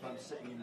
I'm sitting in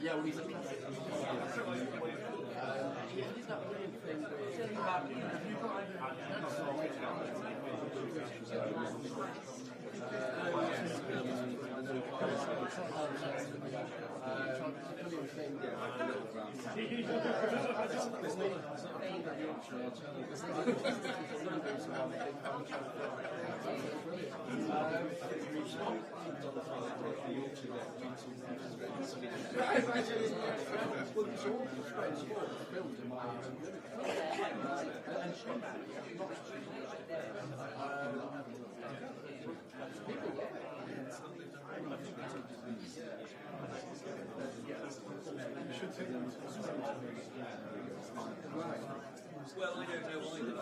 yeah, well, he's a well, I don't know either.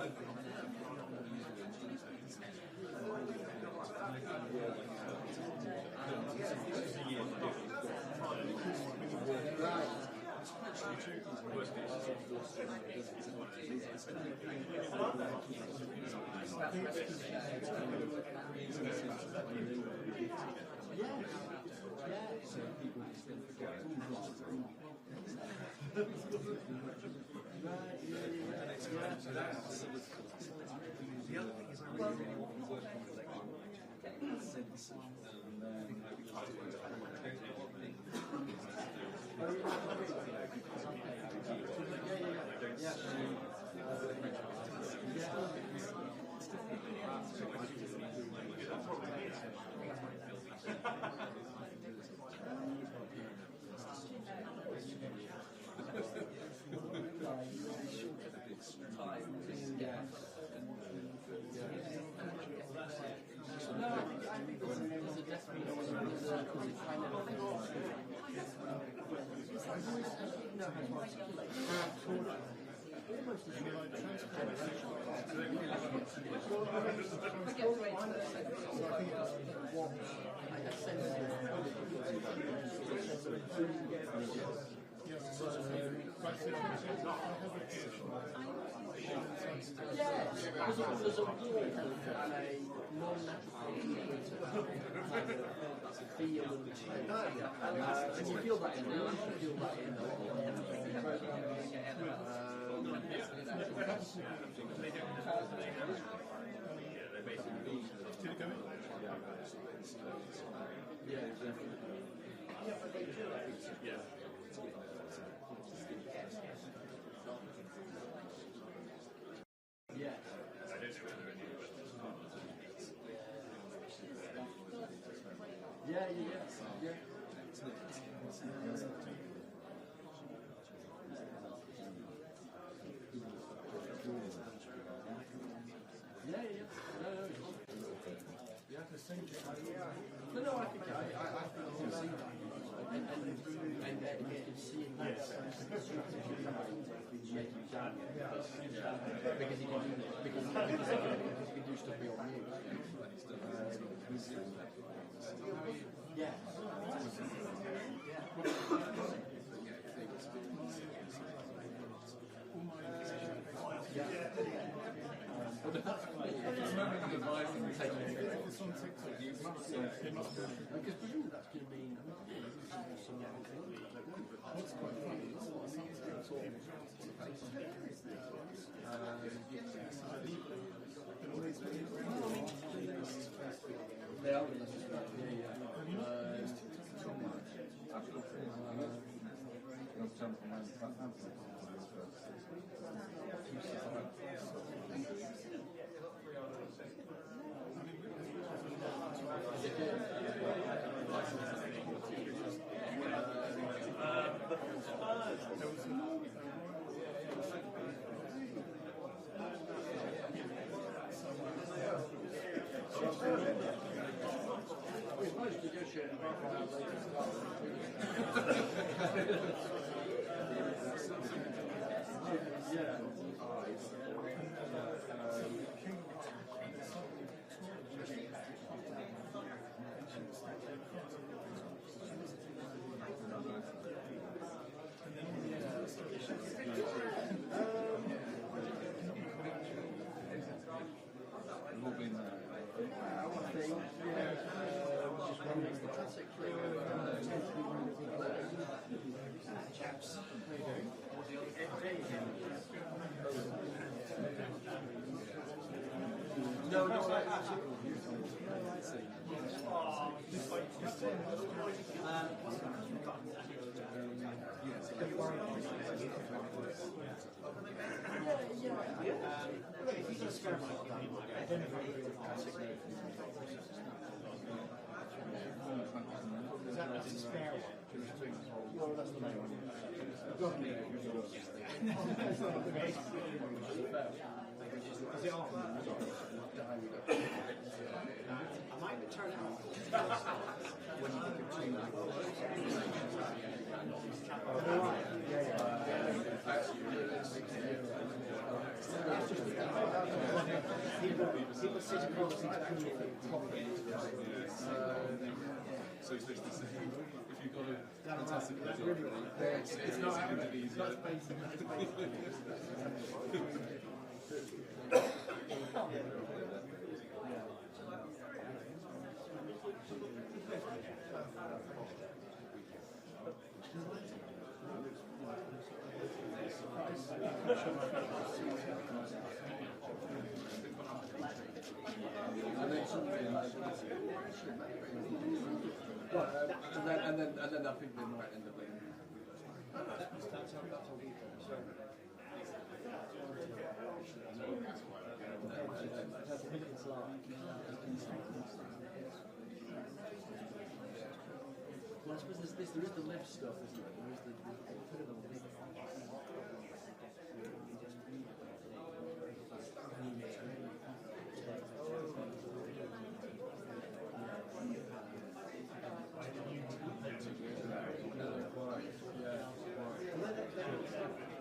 The other thing is I really want to work on the sense Yes, there's a wall and a non-natural feel and you feel that in the you feel that in No, I think I can see that. And you can see in that strategy because you can do stuff beyond you. Yeah. Because presumably that's going to mean what's quite funny is they are No, absolutely. That's a spare one. Well, that's the main one. Is it on? I might turn it off when you think of two people sit across the so it's just to say, if you've got a fantastic it's not having to be easy. And then I think they might end up in. Well, I suppose there is the left stuff, isn't there? There is the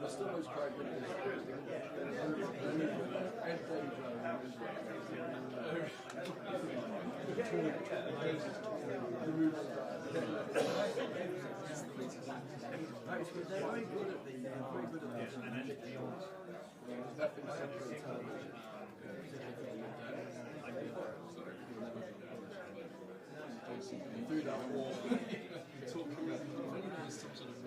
The stuff is quite good. they're very good at the Through that war, talking about some sort of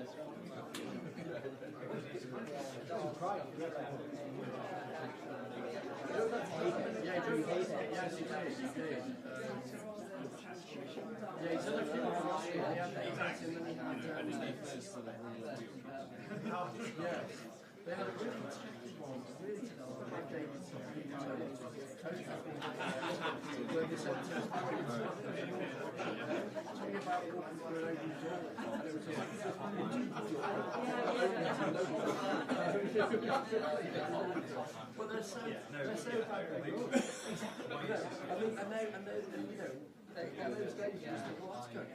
But they're so and those days used to Glasgow.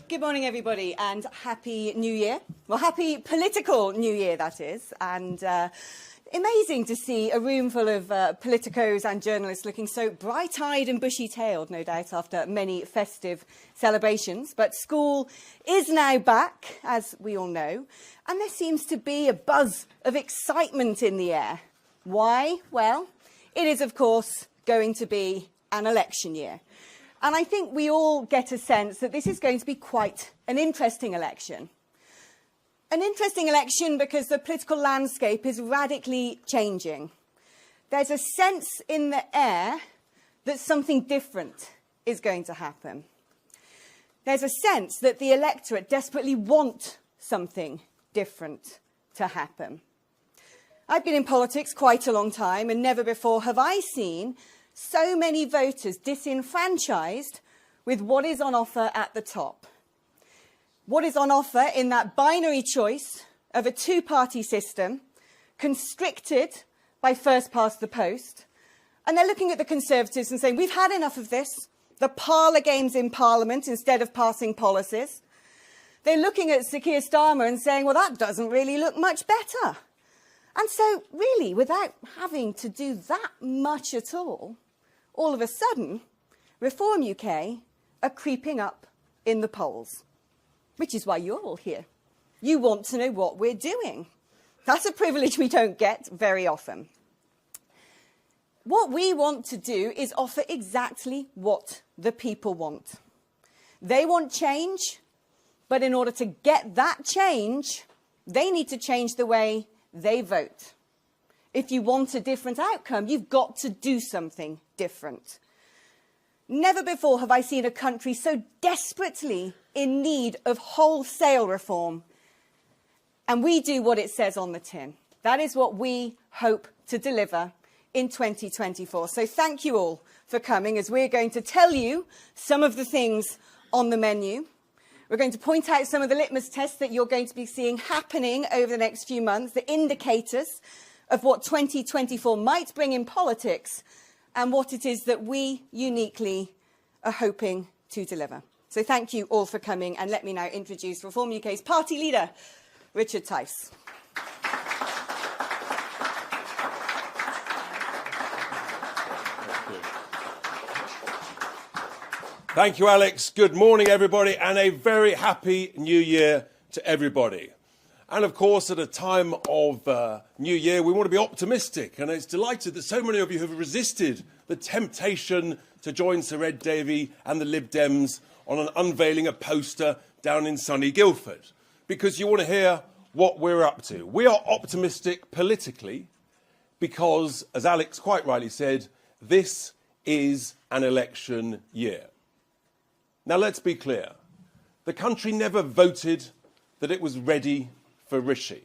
Good morning, everybody, and Happy New Year. Well, Happy Political New Year, that is. And amazing to see a room full of politicos and journalists looking so bright-eyed and bushy-tailed, no doubt, after many festive celebrations. But school is now back, as we all know, and there seems to be a buzz of excitement in the air. Why? Well, it is, of course, going to be an election year. And I think we all get a sense that this is going to be quite an interesting election. An interesting election because the political landscape is radically changing. There's a sense in the air that something different is going to happen. There's a sense that the electorate desperately want something different to happen. I've been in politics quite a long time, and never before have I seen so many voters disenfranchised with what is on offer at the top. What is on offer in that binary choice of a two-party system, constricted by first past the post. And they're looking at the Conservatives and saying, we've had enough of this. The parlour games in Parliament instead of passing policies. They're looking at Sir Keir Starmer and saying, well, that doesn't really look much better. And so, really, without having to do that much at all of a sudden, Reform UK are creeping up in the polls, which is why you're all here. You want to know what we're doing. That's a privilege we don't get very often. What we want to do is offer exactly what the people want. They want change, but in order to get that change, they need to change the way they vote. If you want a different outcome, you've got to do something different. Never before have I seen a country so desperately in need of wholesale reform. And we do what it says on the tin. That is what we hope to deliver in 2024. So thank you all for coming, as we're going to tell you some of the things on the menu. We're going to point out some of the litmus tests that you're going to be seeing happening over the next few months, the indicators of what 2024 might bring in politics and what it is that we uniquely are hoping to deliver. So thank you all for coming, and let me now introduce Reform UK's party leader, Richard Tice. Thank you, Alex. Good morning, everybody, and a very happy New Year to everybody. And, of course, at a time of New Year, we want to be optimistic, and it's delighted that so many of you have resisted the temptation to join Sir Ed Davey and the Lib Dems on unveiling a poster down in sunny Guildford, because you want to hear what we're up to. We are optimistic politically because, as Alex quite rightly said, this is an election year. Now, let's be clear. The country never voted that it was ready for Rishi.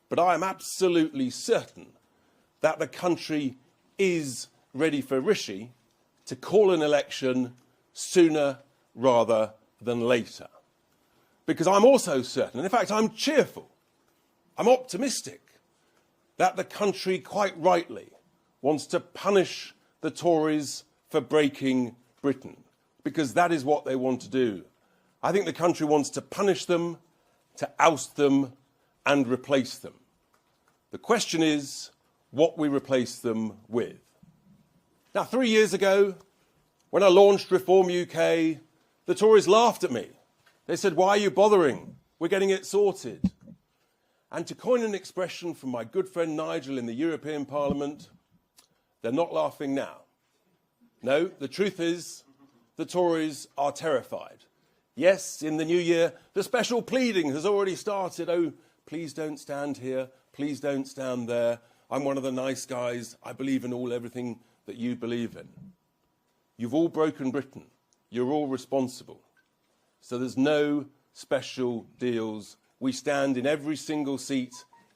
But I am absolutely certain that the country is ready for Rishi to call an election sooner rather than later. Because I'm also certain, and in fact I'm cheerful, I'm optimistic, that the country quite rightly wants to punish the Tories for breaking Britain. Because that is what they want to do. I think the country wants to punish them, to oust them, and replace them. The question is what we replace them with. Now, 3 years ago, when I launched Reform UK, the Tories laughed at me. They said, "Why are you bothering? We're getting it sorted." And to coin an expression from my good friend Nigel in the European Parliament, they're not laughing now. No, the truth is, the Tories are terrified. Yes, in the new year, the special pleading has already started. Oh, please don't stand here. Please don't stand there. I'm one of the nice guys. I believe in everything that you believe in. You've all broken Britain. You're all responsible. So there's no special deals. We stand in every single seat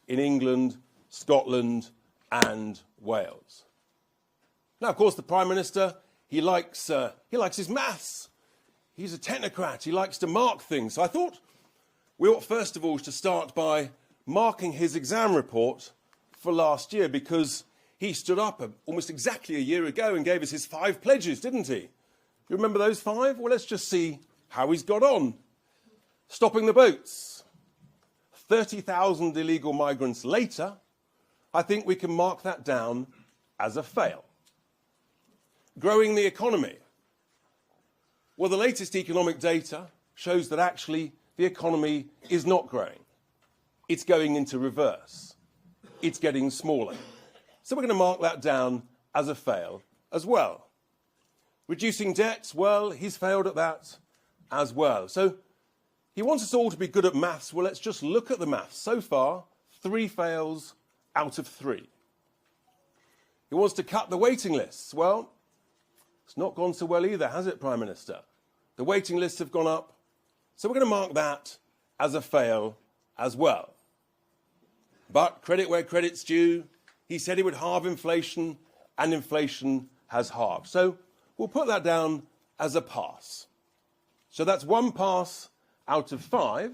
in England, Scotland, and Wales. Now, of course, the Prime Minister, he likes his maths. He's a technocrat. He likes to mark things. So I thought we ought, first of all, to start by marking his exam report for last year, because he stood up almost exactly a year ago and gave us his 5 pledges, didn't he? You remember those 5? Well, let's just see how he's got on. Stopping the boats. 30,000 illegal migrants later, I think we can mark that down as a fail. Growing the economy. Well, the latest economic data shows that actually the economy is not growing. It's going into reverse. It's getting smaller. So we're going to mark that down as a fail as well. Reducing debt, well, he's failed at that as well. So he wants us all to be good at maths. Well, let's just look at the maths. So far, 3 fails out of 3. He wants to cut the waiting lists. Well, it's not gone so well either, has it, Prime Minister? The waiting lists have gone up, so we're going to mark that as a fail as well. But credit where credit's due, he said he would halve inflation, and inflation has halved. So we'll put that down as a pass. So that's 1 pass out of 5,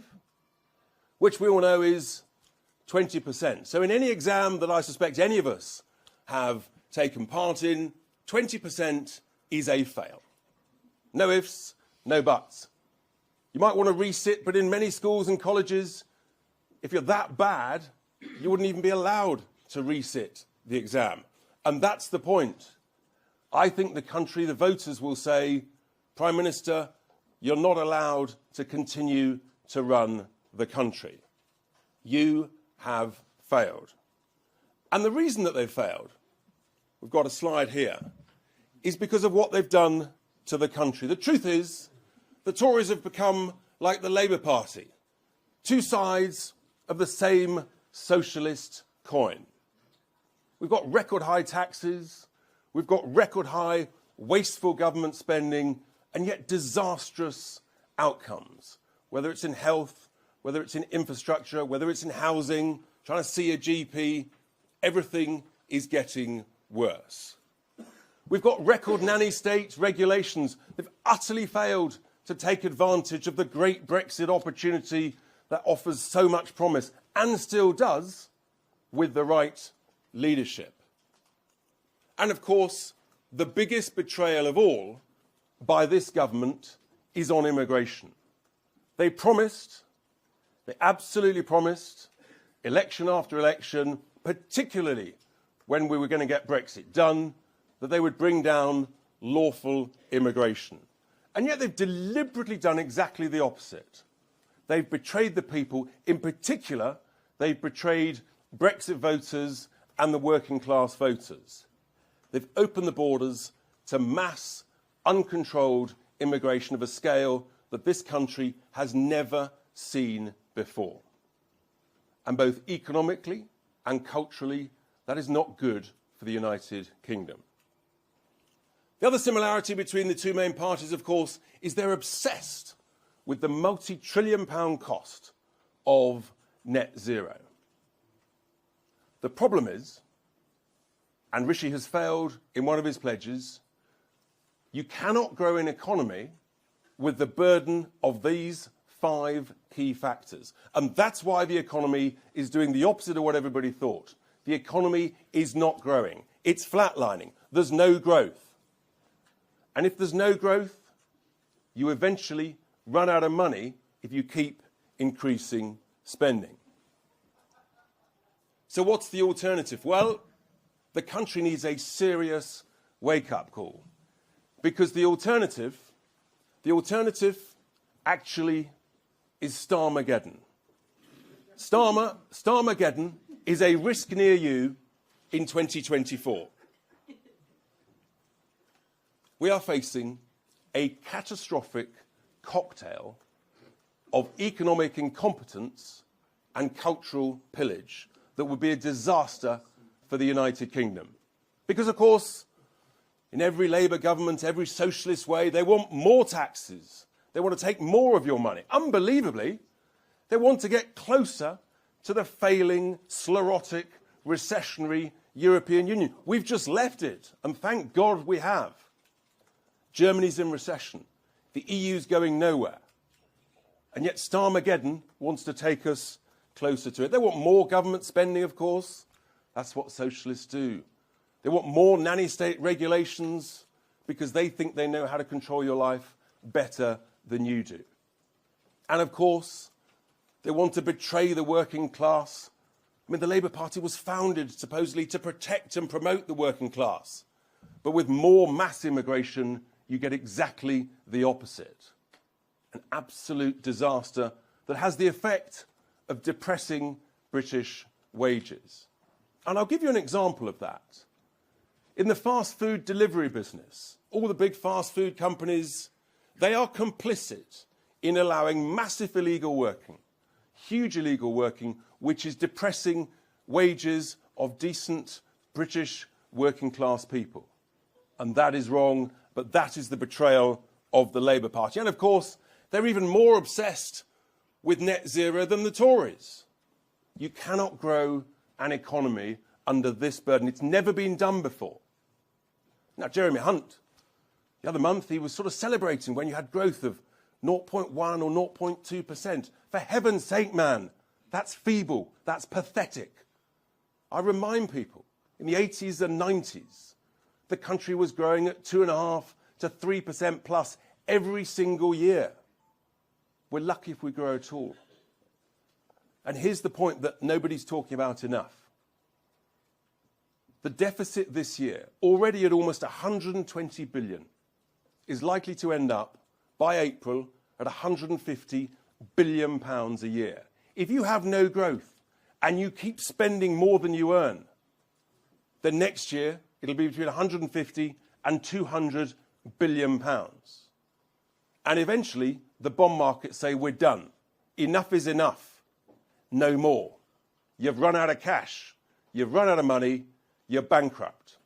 which we all know is 20%. So in any exam that I suspect any of us have taken part in, 20% is a fail. No ifs, no buts. You might want to resit, but in many schools and colleges, if you're that bad, you wouldn't even be allowed to resit the exam. And that's the point. I think the country, the voters will say, Prime Minister, you're not allowed to continue to run the country. You have failed. And the reason that they've failed, we've got a slide here, is because of what they've done to the country. The truth is, the Tories have become like the Labour Party, 2 sides of the same socialist coin. We've got record high taxes, we've got record high wasteful government spending, and yet disastrous outcomes, whether it's in health, whether it's in infrastructure, whether it's in housing, trying to see a GP, everything is getting worse. We've got record nanny state regulations. They've utterly failed to take advantage of the great Brexit opportunity that offers so much promise, and still does, with the right leadership. And of course, the biggest betrayal of all by this government is on immigration. They promised, they absolutely promised, election after election, particularly when we were going to get Brexit done, that they would bring down lawful immigration. And yet they've deliberately done exactly the opposite. They've betrayed the people. In particular, they've betrayed Brexit voters and the working class voters. They've opened the borders to mass, uncontrolled immigration of a scale that this country has never seen before. And both economically and culturally, that is not good for the United Kingdom. The other similarity between the two main parties, of course, is they're obsessed with the multi-trillion-pound cost of net zero. The problem is, and Rishi has failed in one of his pledges, you cannot grow an economy with the burden of these 5 key factors. And that's why the economy is doing the opposite of what everybody thought. The economy is not growing. It's flatlining. There's no growth. And if there's no growth, you eventually run out of money if you keep increasing spending. So what's the alternative? Well, the country needs a serious wake-up call. Because the alternative actually is Starmageddon. Starmageddon is a risk near you in 2024. We are facing a catastrophic cocktail of economic incompetence and cultural pillage that would be a disaster for the United Kingdom. Because, of course, in every Labour government, every socialist way, they want more taxes. They want to take more of your money. Unbelievably, they want to get closer to the failing, sclerotic, recessionary European Union. We've just left it, and thank God we have. Germany's in recession. The EU's going nowhere. And yet Starmageddon wants to take us closer to it. They want more government spending, of course. That's what socialists do. They want more nanny state regulations because they think they know how to control your life better than you do. And, of course, they want to betray the working class. I mean, the Labour Party was founded, supposedly, to protect and promote the working class. But with more mass immigration, you get exactly the opposite. An absolute disaster that has the effect of depressing British wages. And I'll give you an example of that. In the fast food delivery business, all the big fast food companies, they are complicit in allowing massive illegal working, huge illegal working, which is depressing wages of decent British working class people. And that is wrong, but that is the betrayal of the Labour Party. And, of course, they're even more obsessed with net zero than the Tories. You cannot grow an economy under this burden. It's never been done before. Now, Jeremy Hunt, the other month, he was sort of celebrating when you had growth of 0.1 or 0.2%. For heaven's sake, man, that's feeble, that's pathetic. I remind people, in the 80s and 90s, the country was growing at 2.5% to 3% plus every single year. We're lucky if we grow at all. And here's the point that nobody's talking about enough. The deficit this year, already at almost 120 billion, is likely to end up by April at 150 billion pounds a year. If you have no growth and you keep spending more than you earn, then next year it'll be between 150 and 200 billion pounds. And eventually the bond markets say, we're done. Enough is enough. No more. You've run out of cash. You've run out of money. You're bankrupt.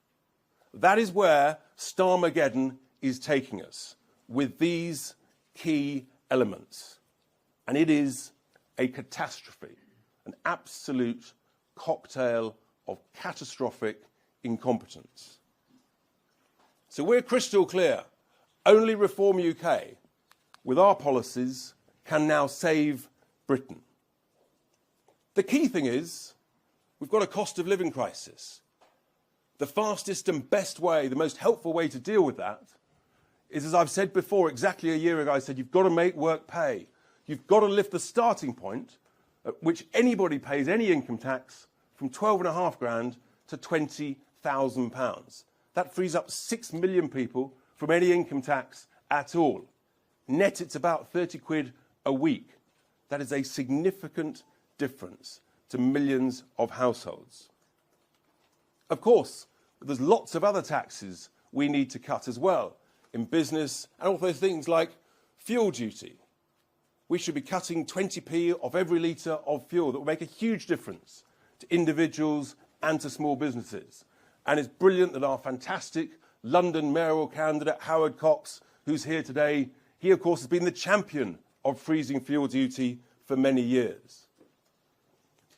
That is where Starmageddon is taking us, with these key elements. And it is a catastrophe, an absolute cocktail of catastrophic incompetence. So we're crystal clear. Only Reform UK, with our policies, can now save Britain. The key thing is, we've got a cost of living crisis. The fastest and best way, the most helpful way to deal with that, is, as I've said before, exactly a year ago, I said you've got to make work pay. You've got to lift the starting point at which anybody pays any income tax from 12.5 grand to £20,000. That frees up 6 million people from any income tax at all. Net, it's about 30 quid a week. That is a significant difference to millions of households. Of course, there's lots of other taxes we need to cut as well in business, and also things like fuel duty. We should be cutting 20p of every litre of fuel. That will make a huge difference to individuals and to small businesses. And it's brilliant that our fantastic London mayoral candidate, Howard Cox, who's here today, he, of course, has been the champion of freezing fuel duty for many years.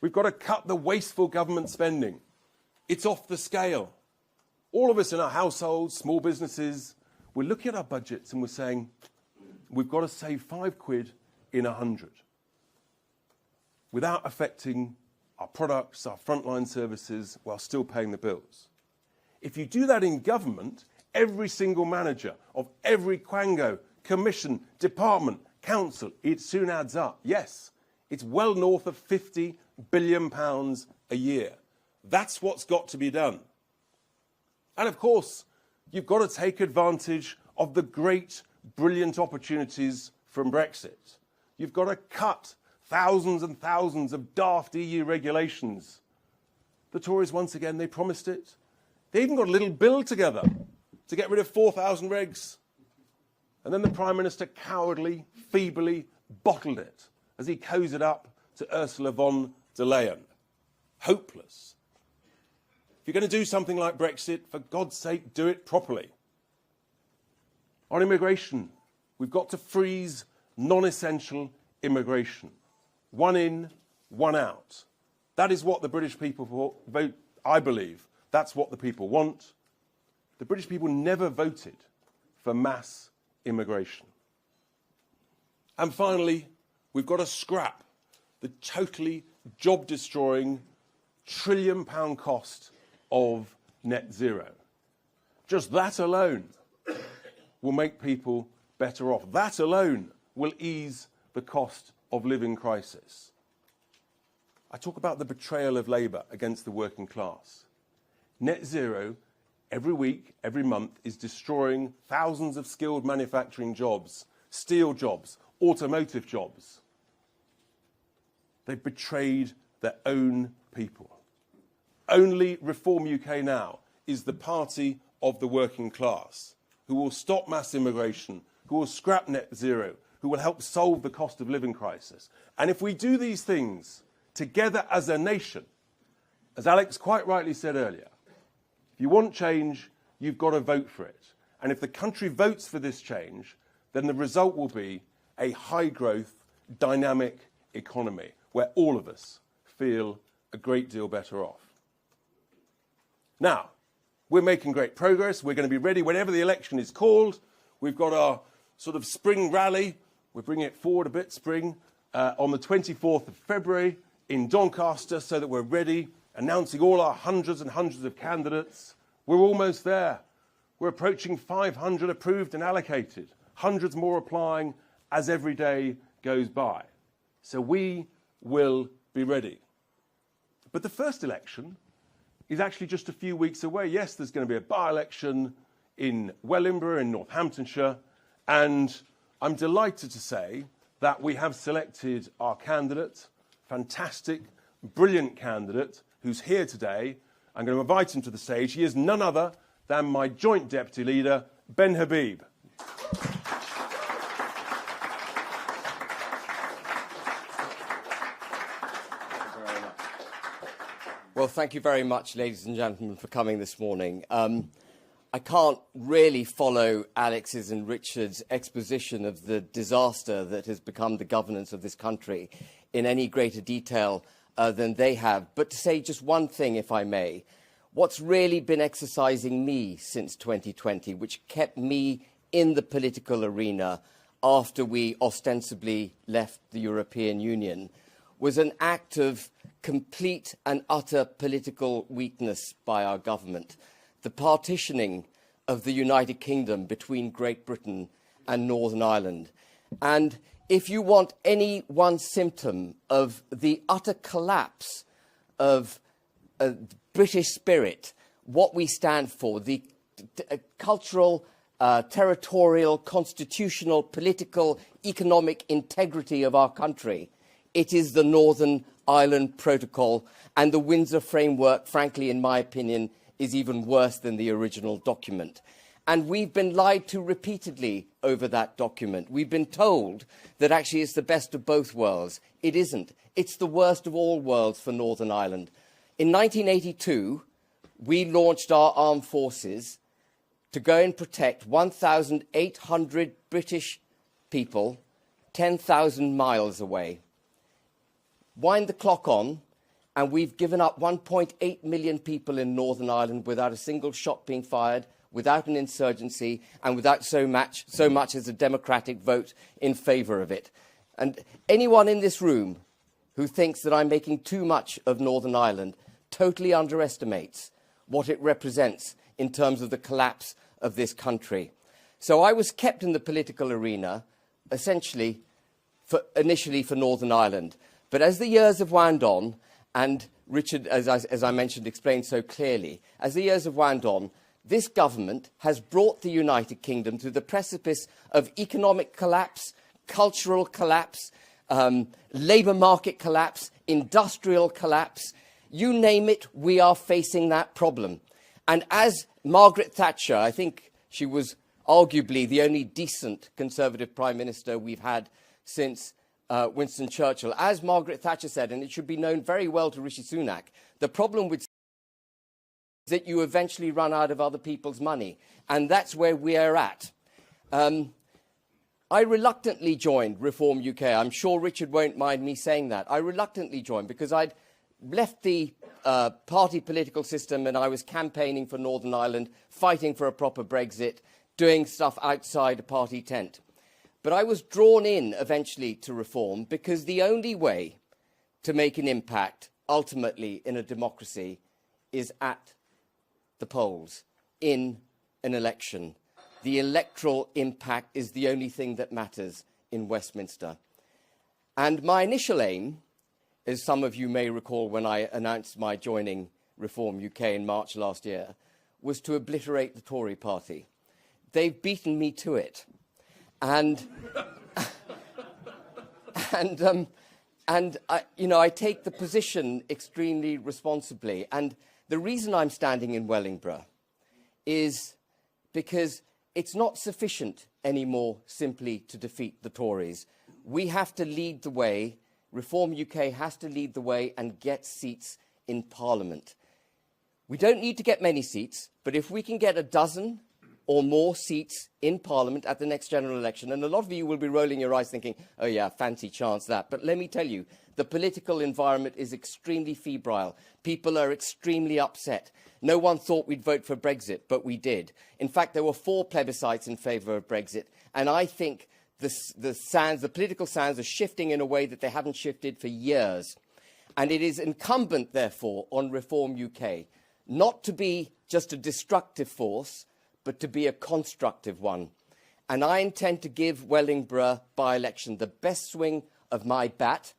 We've got to cut the wasteful government spending. It's off the scale. All of us in our households, small businesses, we're looking at our budgets and we're saying, we've got to save 5 quid in 100 without affecting our products, our frontline services, while still paying the bills. If you do that in government, every single manager of every quango, commission, department, council, it soon adds up. Yes, it's well north of £50 billion a year. That's what's got to be done. And of course, you've got to take advantage of the great, brilliant opportunities from Brexit. You've got to cut thousands and thousands of daft EU regulations. The Tories, once again, they promised it. They even got a little bill together to get rid of 4,000 regs. And then the Prime Minister cowardly, feebly bottled it as he cozied up to Ursula von der Leyen. Hopeless. If you're going to do something like Brexit, for God's sake, do it properly. On immigration, we've got to freeze non-essential immigration. 1 in, 1 out. That is what the British people vote, I believe. That's what the people want. The British people never voted for mass immigration. And finally, we've got to scrap the totally job-destroying £1 trillion cost of net zero. Just that alone will make people better off. That alone will ease the cost of living crisis. I talk about the betrayal of Labour against the working class. Net zero, every week, every month, is destroying thousands of skilled manufacturing jobs, steel jobs, automotive jobs. They've betrayed their own people. Only Reform UK Now is the party of the working class, who will stop mass immigration, who will scrap net zero, who will help solve the cost of living crisis. And if we do these things together as a nation, as Alex quite rightly said earlier, if you want change, you've got to vote for it. And if the country votes for this change, then the result will be a high-growth, dynamic economy where all of us feel a great deal better off. Now, we're making great progress. We're going to be ready whenever the election is called. We've got our sort of spring rally. We're bringing it forward a bit, spring, on the 24th of February in Doncaster so that we're ready, announcing all our hundreds and hundreds of candidates. We're almost there. We're approaching 500 approved and allocated, hundreds more applying as every day goes by. So we will be ready. But the first election is actually just a few weeks away. Yes, there's going to be a by-election in Wellingborough in Northamptonshire, and I'm delighted to say that we have selected our candidate, fantastic, brilliant candidate, who's here today. I'm going to invite him to the stage. He is none other than my joint deputy leader, Ben Habib. Well, thank you very much, ladies and gentlemen, for coming this morning. I can't really follow Alex's and Richard's exposition of the disaster that has become the governance of this country in any greater detail than they have. But to say just one thing, if I may, what's really been exercising me since 2020, which kept me in the political arena after we ostensibly left the European Union, was an act of complete and utter political weakness by our government. The partitioning of the United Kingdom between Great Britain and Northern Ireland. And if you want any one symptom of the utter collapse of British spirit, what we stand for, the cultural, territorial, constitutional, political, economic integrity of our country, it is the Northern Ireland Protocol, and the Windsor Framework, frankly, in my opinion, is even worse than the original document. And we've been lied to repeatedly over that document. We've been told that actually it's the best of both worlds. It isn't. It's the worst of all worlds for Northern Ireland. In 1982, we launched our armed forces to go and protect 1,800 British people 10,000 miles away. Wind the clock on, and we've given up 1.8 million people in Northern Ireland without a single shot being fired, without an insurgency, and without so much as a democratic vote in favour of it. And anyone in this room who thinks that I'm making too much of Northern Ireland totally underestimates what it represents in terms of the collapse of this country. So I was kept in the political arena, essentially, initially for Northern Ireland. But as the years have wound on, and Richard, as I mentioned, explained so clearly, as the years have wound on, this government has brought the United Kingdom to the precipice of economic collapse, cultural collapse, labour market collapse, industrial collapse. You name it, we are facing that problem. And as Margaret Thatcher, I think she was arguably the only decent Conservative Prime Minister we've had since Winston Churchill. As Margaret Thatcher said, and it should be known very well to Rishi Sunak, the problem with that you eventually run out of other people's money. And that's where we are at. I reluctantly joined Reform UK. I'm sure Richard won't mind me saying that. I reluctantly joined because I'd left the party political system and I was campaigning for Northern Ireland, fighting for a proper Brexit, doing stuff outside a party tent. But I was drawn in eventually to Reform because the only way to make an impact ultimately in a democracy is at the polls, in an election. The electoral impact is the only thing that matters in Westminster. And my initial aim, as some of you may recall when I announced my joining Reform UK in March last year, was to obliterate the Tory party. They've beaten me to it. And I take the position extremely responsibly. And the reason I'm standing in Wellingborough is because it's not sufficient anymore simply to defeat the Tories. We have to lead the way. Reform UK has to lead the way and get seats in Parliament. We don't need to get many seats, but if we can get a dozen or more seats in Parliament at the next general election, and a lot of you will be rolling your eyes thinking, oh yeah, fancy chance that. But let me tell you, the political environment is extremely febrile. People are extremely upset. No one thought we'd vote for Brexit, but we did. In fact, there were 4 plebiscites in favour of Brexit, and I think the political sands are shifting in a way that they haven't shifted for years. And it is incumbent, therefore, on Reform UK not to be just a destructive force, but to be a constructive one. And I intend to give Wellingborough by-election the best swing of my bat.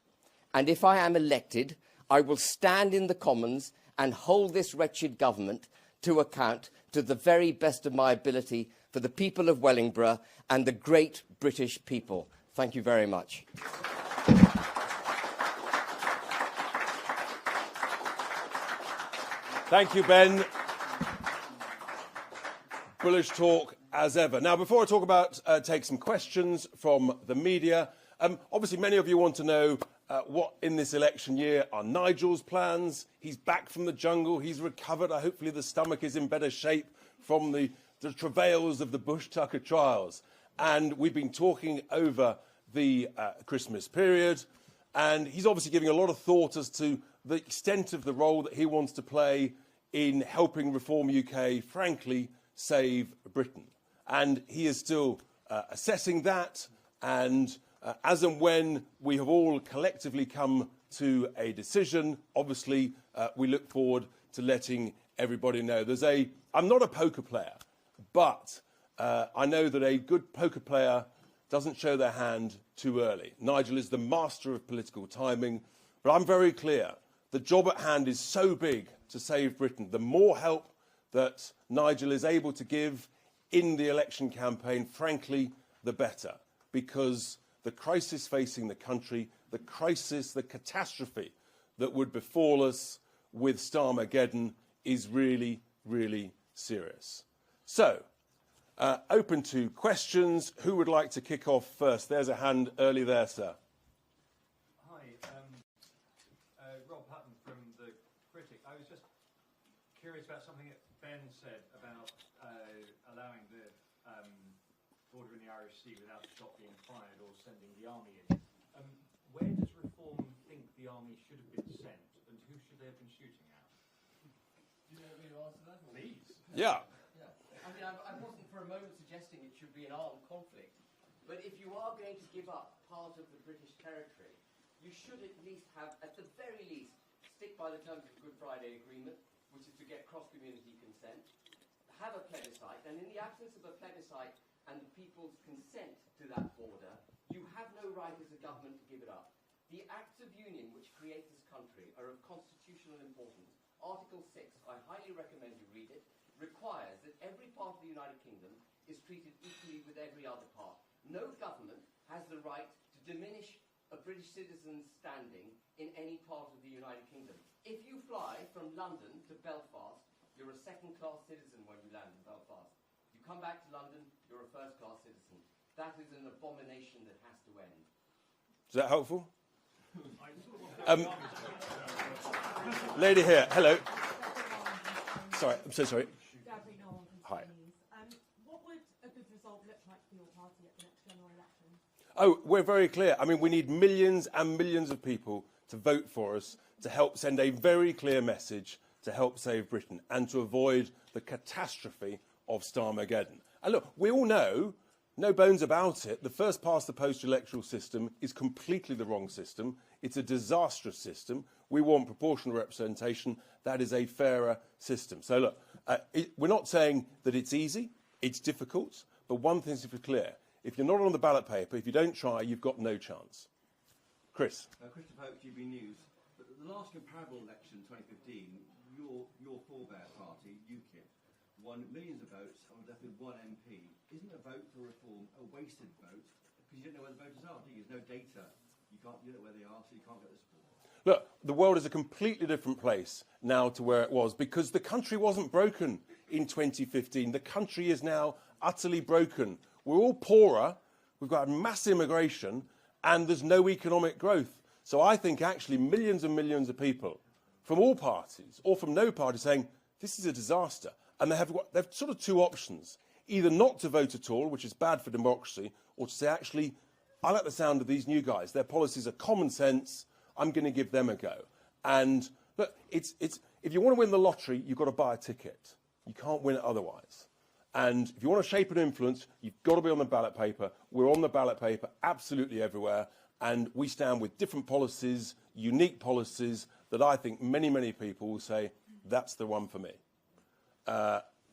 And if I am elected, I will stand in the Commons and hold this wretched government to account to the very best of my ability for the people of Wellingborough and the great British people. Thank you very much. Thank you, Ben. Bullish talk as ever. Now, before I talk about take some questions from the media, obviously many of you want to know what in this election year are Nigel's plans. He's back from the jungle. He's recovered. Hopefully the stomach is in better shape from the travails of the Bush Tucker trials. And we've been talking over the Christmas period. And he's obviously giving a lot of thought as to the extent of the role that he wants to play in helping Reform UK, frankly, save Britain. And he is still assessing that. And as and when we have all collectively come to a decision, obviously we look forward to letting everybody know. I'm not a poker player. But I know that a good poker player doesn't show their hand too early. Nigel is the master of political timing, but I'm very clear. The job at hand is so big to save Britain. The more help that Nigel is able to give in the election campaign, frankly, the better. Because the crisis facing the country, the crisis, the catastrophe that would befall us with Starmageddon is really, really serious. So, open to questions. Who would like to kick off first? There's a hand early there, sir. Hi, Rob Hutton from The Critic. I was just curious about something that Ben said about allowing the border in the Irish Sea without the shot being fired or sending the army in. Where does Reform think the army should have been sent, and who should they have been shooting at? Do you want me to answer that? Please. Yeah. I mean, I wasn't for a moment suggesting it should be an armed conflict, but if you are going to give up part of the British territory, you should at least have, at the very least, stick by the terms of the Good Friday Agreement, which is to get cross-community consent, have a plebiscite, and in the absence of a plebiscite and the people's consent to that border, you have no right as a government to give it up. The Acts of Union which create this country are of constitutional importance. Article 6, I highly recommend you read it, requires that every part of the United Kingdom is treated equally with every other part. No government has the right to diminish a British citizen's standing in any part of the United Kingdom. If you fly from London to Belfast, you're a second-class citizen when you land in Belfast. You come back to London, you're a first-class citizen. That is an abomination that has to end. Is that helpful? Lady here, hello. Sorry, I'm so sorry. Hi. What would a good result look like for your party at the next general election? Oh, we're very clear. I mean, we need millions and millions of people to vote for us to help send a very clear message to help save Britain and to avoid the catastrophe of Starmageddon. And look, we all know, no bones about it, the first past the post electoral system is completely the wrong system. It's a disastrous system. We want proportional representation. That is a fairer system. So look, we're not saying that it's easy, it's difficult, but one thing's clear. If you're not on the ballot paper, if you don't try, you've got no chance. Chris. Christopher Hope, GB News. But the last comparable election, 2015, your forebear party, UKIP, won millions of votes and was left with one MP. Isn't a vote for reform a wasted vote? Because you don't know where the voters are, do you? There's no data. You don't know where they are, so you can't get the support. Look, the world is a completely different place now to where it was because the country wasn't broken in 2015. The country is now utterly broken. We're all poorer, we've got mass immigration, and there's no economic growth. So I think actually millions and millions of people from all parties or from no party saying this is a disaster. And they have sort of two options. Either not to vote at all, which is bad for democracy, or to say, actually, I like the sound of these new guys. Their policies are common sense. I'm going to give them a go. And look, if you want to win the lottery, you've got to buy a ticket. You can't win it otherwise. And if you want to shape and influence, you've got to be on the ballot paper. We're on the ballot paper absolutely everywhere. And we stand with different policies, unique policies, that I think many, many people will say, that's the one for me.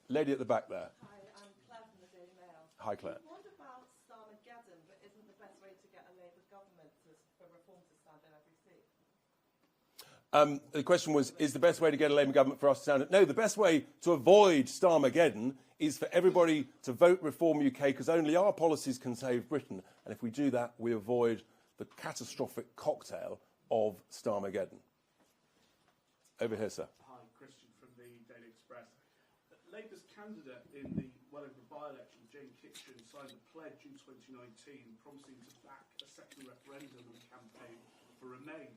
Lady at the back there. Hi, I'm Claire from the Daily Mail. Hi, Claire. What about Starmageddon, but isn't the best way to get a Labour government for reform to stand in every seat? The question was, is the best way to get a Labour government for us to stand? No, the best way to avoid Starmageddon is for everybody to vote Reform UK, because only our policies can save Britain. And if we do that, we avoid the catastrophic cocktail of Starmageddon. Over here, sir. Hi, Christian from the Daily Express. Labour's candidate in the Wellingborough by-election, Jane Kitchen, signed a pledge in 2019 promising to back a second referendum and campaign for Remain.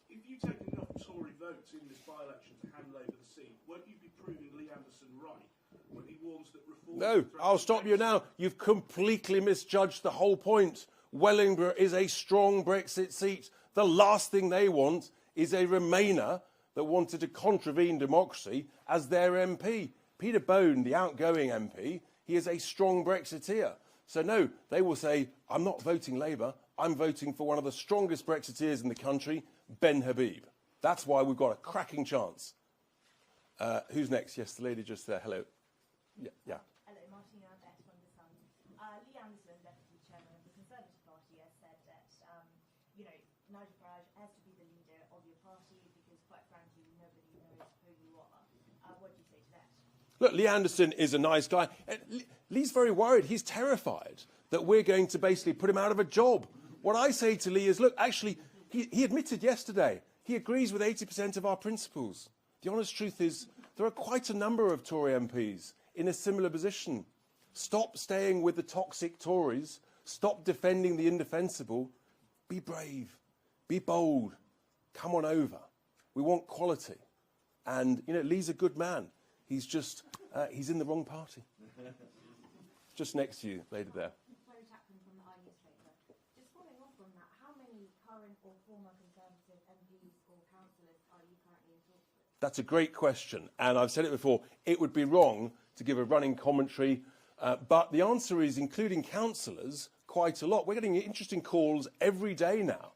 If you take enough Tory votes in this by-election to hand Labour the seat, won't you be proving Lee Anderson right when he warns that reform... No, I'll stop you now. You've completely misjudged the whole point. Wellingborough is a strong Brexit seat. The last thing they want is a Remainer that wanted to contravene democracy as their MP. Peter Bone, the outgoing MP, he is a strong Brexiteer. So no, they will say, I'm not voting Labour, I'm voting for one of the strongest Brexiteers in the country, Ben Habib. That's why we've got a cracking chance. Who's next? Yes, the lady just there. Hello. Yeah. Hello, Martin Look, Lee Anderson is a nice guy. Lee's very worried. He's terrified that we're going to basically put him out of a job. What I say to Lee is, look, actually, he admitted yesterday he agrees with 80% of our principles. The honest truth is there are quite a number of Tory MPs in a similar position. Stop staying with the toxic Tories. Stop defending the indefensible. Be brave. Be bold. Come on over. We want quality. And, you know, Lee's a good man. He's just, he's in the wrong party. Just next to you, lady there. From the newspaper. Just following on from that, how many current or former Conservative MPs or councillors are you currently in talks with? That's a great question, and I've said it before. It would be wrong to give a running commentary, but the answer is, including councillors, quite a lot. We're getting interesting calls every day now.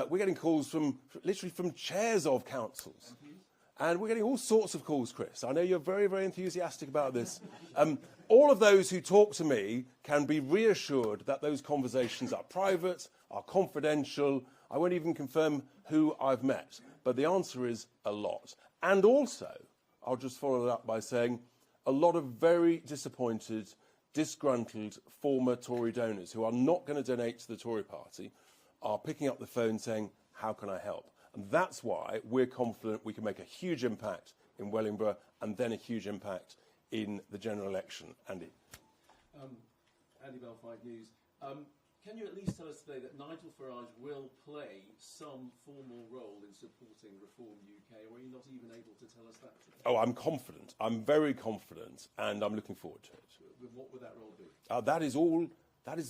We're getting calls from literally from chairs of councils. And we're getting all sorts of calls, Chris. I know you're very, very enthusiastic about this. All of those who talk to me can be reassured that those conversations are private, are confidential. I won't even confirm who I've met. But the answer is a lot. And also, I'll just follow it up by saying a lot of very disappointed, disgruntled former Tory donors who are not going to donate to the Tory party are picking up the phone saying, how can I help? And that's why we're confident we can make a huge impact in Wellingborough and then a huge impact in the general election. Andy. Andy Bell, 5 News. Can you at least tell us today that Nigel Farage will play some formal role in supporting Reform UK, or are you not even able to tell us that today? Oh, I'm confident. I'm very confident, and I'm looking forward to it. What would that role be?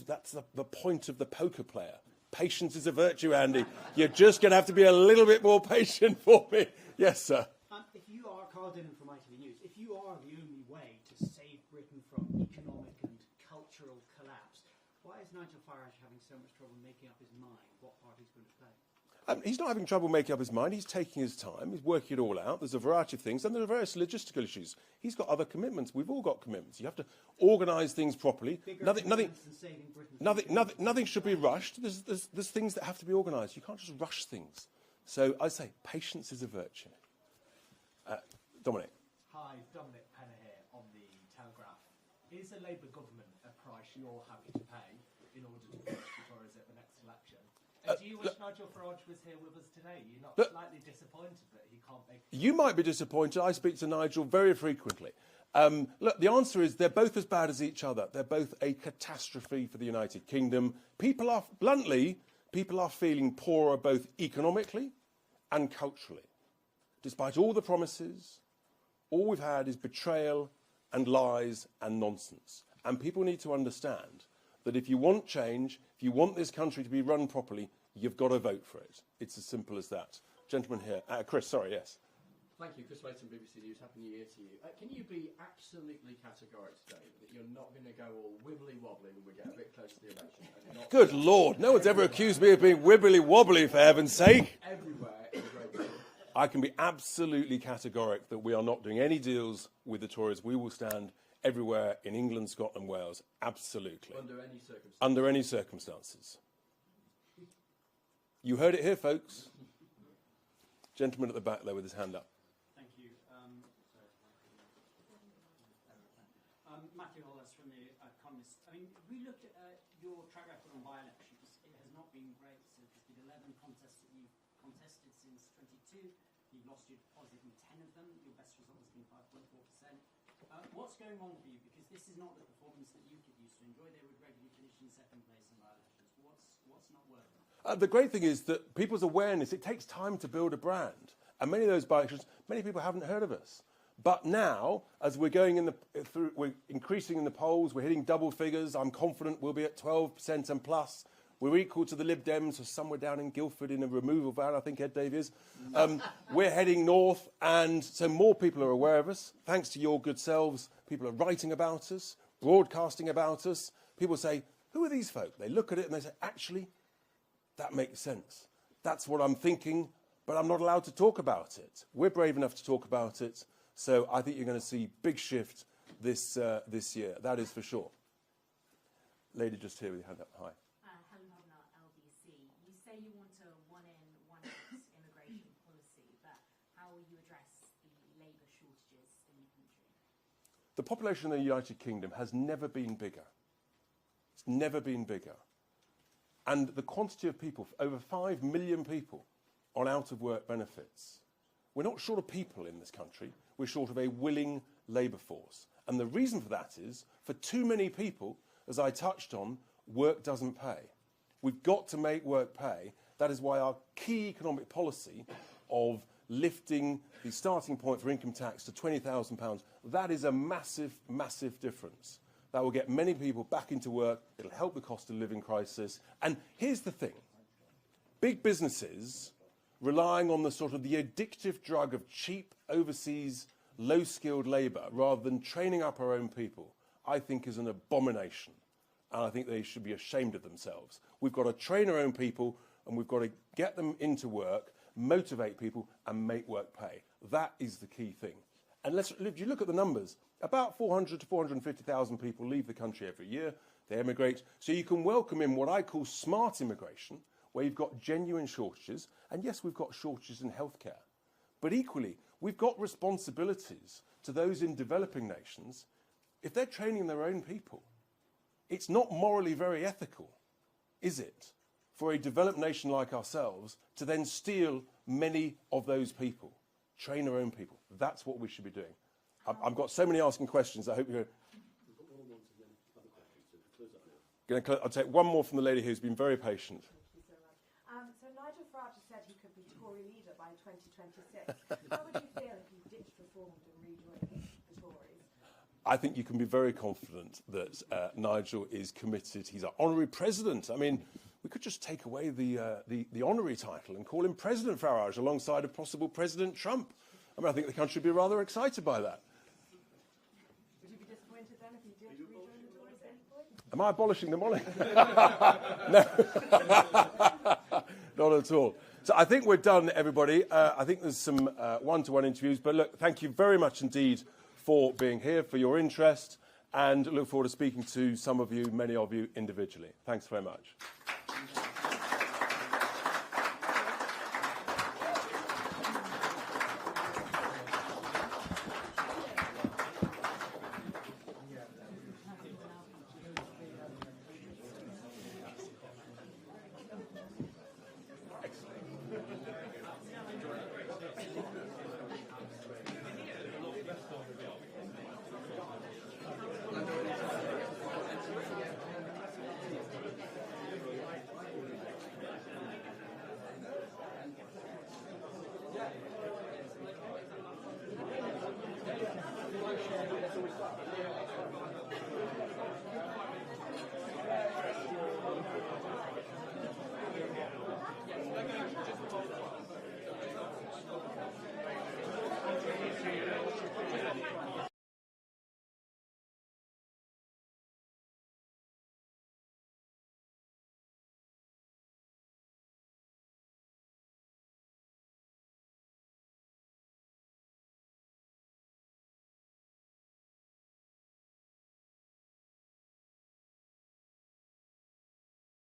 That's the point of the poker player. Patience is a virtue, Andy. You're just going to have to be a little bit more patient for me. Yes, sir. If you are, Carl Dinham from ITV News, if you are the only way to save Britain from economic and cultural collapse, why is Nigel Farage having so much trouble making up his mind what party he's going to play? He's not having trouble making up his mind. He's taking his time. He's working it all out. There's a variety of things, and there are various logistical issues. He's got other commitments. We've all got commitments. You have to organise things properly. Nothing should be rushed. There's things that have to be organised. You can't just rush things. So I say patience is a virtue. Dominic. Hi, Dominic Penner here on the Telegraph. Is a Labour government a price you're happy to pay in order to push the Tories at the next election? Do you wish Nigel Farage was here with us today? You're not slightly disappointed that he can't make... You might be disappointed. I speak to Nigel very frequently. Look, the answer is they're both as bad as each other. They're both a catastrophe for the United Kingdom. People are feeling poorer both economically and culturally. Despite all the promises, all we've had is betrayal and lies and nonsense. And people need to understand that if you want change, if you want this country to be run properly, you've got to vote for it. It's as simple as that. Gentleman here. Chris, sorry, yes. Thank you, Chris Layton, BBC News. Happy New Year to you. Can you be absolutely categoric today that you're not going to go all wibbly-wobbly when we get a bit close to the election? And not Good Lord, no one's ever accused me of being wibbly-wobbly, for heaven's sake. Everywhere in Great Britain. I can be absolutely categoric that we are not doing any deals with the Tories. We will stand everywhere in England, Scotland, Wales. Absolutely. Under any circumstances. Under any circumstances. You heard it here, folks. Gentleman at the back there with his hand up. Thank you. Matthew Hollis from The Economist. I mean, we looked at your track record on by-elections. It has not been great. So there's been 11 contests that you've contested since 22. You've lost your deposit in 10 of them. Your best result has been 5.4%. What's going on with you? Because this is not the performance that UKIP used to enjoy. They would regularly finish in second place in by-elections. What's not working? The great thing is that people's awareness, it takes time to build a brand. And many of those by-elections, many people haven't heard of us. But now, as we're going we're increasing in the polls, we're hitting double figures. I'm confident we'll be at 12% and plus. We're equal to the Lib Dems, or somewhere down in Guildford in a removal van, I think Ed Davies. We're heading north, and so more people are aware of us. Thanks to your good selves, people are writing about us, broadcasting about us. People say, who are these folk? They look at it and they say, actually, that makes sense. That's what I'm thinking, but I'm not allowed to talk about it. We're brave enough to talk about it, so I think you're going to see big shift this year. That is for sure. Lady just here with your hand up. Hi. You say you want a one-in, one-out immigration policy, but how will you address the labour shortages in the country? The population of the United Kingdom has never been bigger. It's never been bigger. And the quantity of people, over 5 million people, on out-of-work benefits. We're not short of people in this country. We're short of a willing labour force. And the reason for that is, for too many people, as I touched on, work doesn't pay. We've got to make work pay. That is why our key economic policy of lifting the starting point for income tax to £20,000, that is a massive, massive difference. That will get many people back into work. It'll help the cost of living crisis. And here's the thing. Big businesses relying on the sort of the addictive drug of cheap overseas low-skilled labour rather than training up our own people, I think is an abomination. And I think they should be ashamed of themselves. We've got to train our own people and we've got to get them into work, motivate people and make work pay. That is the key thing. And if you look at the numbers, about 400 to 450,000 people leave the country every year. They emigrate. So you can welcome in what I call smart immigration, where you've got genuine shortages. And yes, we've got shortages in healthcare. But equally, we've got responsibilities to those in developing nations. If they're training their own people, it's not morally very ethical, is it, for a developed nation like ourselves to then steal many of those people, train our own people. That's what we should be doing. I've got so many asking questions. I hope you're going to. I'll take one more from the lady who's been very patient. So Nigel Farage has said he could be Tory leader by 2026. How would you feel if he ditched reform and rejoined the Tories? I think you can be very confident that Nigel is committed. He's our honorary president. I mean, we could just take away the honorary title and call him President Farage alongside of possible President Trump. I mean, I think the country would be rather excited by that. Would you be disappointed then if he did rejoin the Tories at any point? Am I abolishing the monarchy? No, not at all. So I think we're done, everybody. I think there's some one-to-one interviews. But look, thank you very much indeed for being here, for your interest, and look forward to speaking to some of you, many of you, individually. Thanks very much.